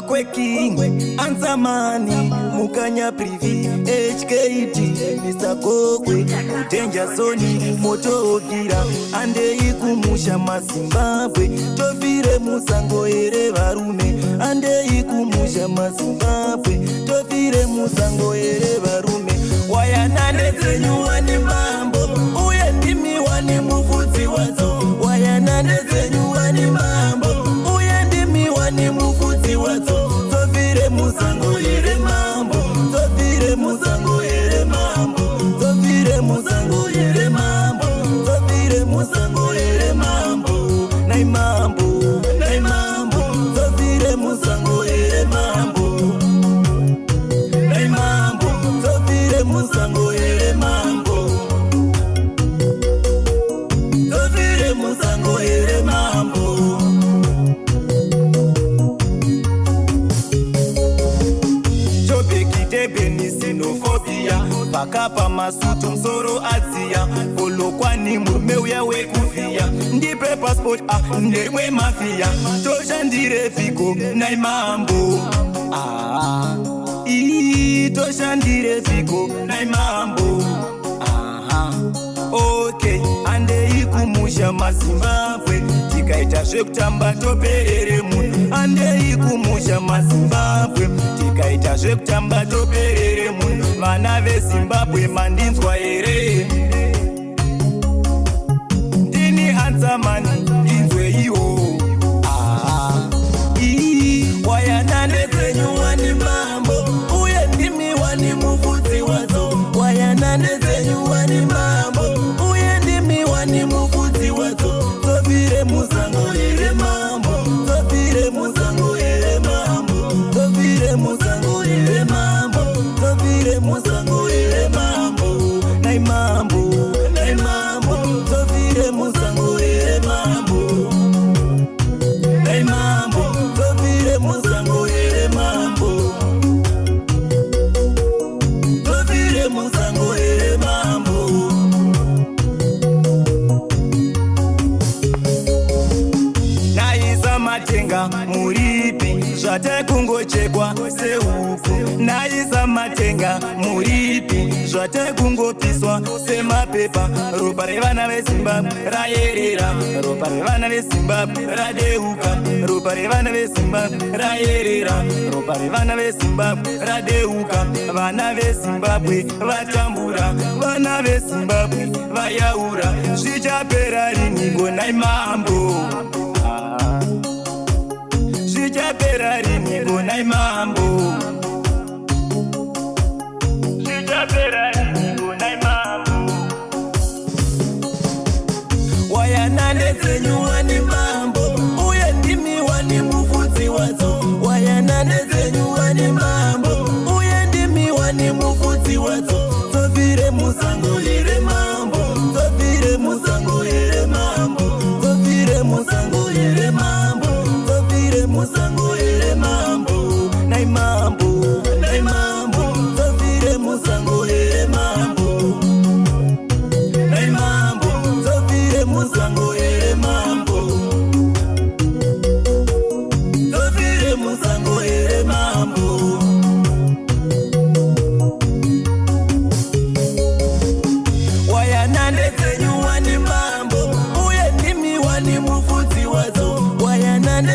Kokwe King, Ansamani, Mukanya Privi, HKT, Mr. Kokwe, Danger Sony, Moto Ogira, Ande Ikumusha Mazimbabwe, Tofire Musango Ere Varume, Ande Ikumusha Mazimbabwe, Tofire Musango Ere Varume, Wayanane Zenyuani Mambo, Uye Ndimi Wani Mufuzi Wazo, Wayanane Zenyuani Mambo, Uye Ndimi Wani Mufuzi Wazo, Tofire Musango Ere Mambo, Tofire Musango Ere Mambo, Tofire Musango Ere Mambo, Tofire Musango Ere Mambo, Nai Mambo, Nai Mambo, Tofire Musango Ere Mambo, Nai Mambo, Tofire Musango Ere Mambo, Tofire Musango Ere Mambo. Pakapa masutu msoro azia Polo kwani murume uya wekufia Ndipe passport ndewe mafia Tosha ndire fiko Nai Mambo Tosha ndire fiko Nai Mambo Okay, ande ikumusha Mazimbabwe Tikaita zvekutamba toperere munhu Ande ikumusha Mazimbabwe Tikaita zvekutamba toperere munhu Vana veZimbabwe mandinzwa ere Ndini Ansamani ndinzwe iwo Wayanane Zenyuani Mambo Uye Ndimi Wani Mufuzi Wazo Wayanane Zenyuani Mambo Uye Ndimi Wani Mufuzi Wazo Tofire Musango Ere Mambo Tofire Musango Ere Mambo Tofire Musango Ere Mambo Tofire Musango Ere Mambo Nai Mambo Nai Mambo Tofire Musango Ere Mambo Nai Mambo Tofire Musango Ere Mambo Tofire Musango Ere Mambo Naisa Matenga muripi Zvate kungochekwa sehuku Naisa Matenga muripi Zvate kungopiswa semapepa Ropa revana veZimbabwe rayerera Ropa revana veZimbabwe radeuka Ropa revana veZimbabwe rayerera Ropa revana veZimbabwe radeuka Vana veZimbabwe vatambura Vana veZimbabwe vayaura Zvichapera riniko Nai Mambo Zvichapera riniko Nai Mambo Zvichapera riniko Nai Mambo Wayanane Zenyuani Mambo Uye Ndimi Wani Mufuzi Wazo Wayanane Zenyuani Mambo Uye Ndimi Wani Mufuzi Wazo Tofire Musango Ere Mambo Tofire Musango Ere Mambo Tofire Musango Ere Mambo Tofire Musango Ere Mambo Nai Mambo Nai Mambo Tofire Musango Ere Mambo Nai Mambo Tofire Musango Ere Mambo Tofire Musango Ere Mambo Wayanane Zenyuani Mambo Uye Ndimi Wani Mufuzi Wazo Wayanane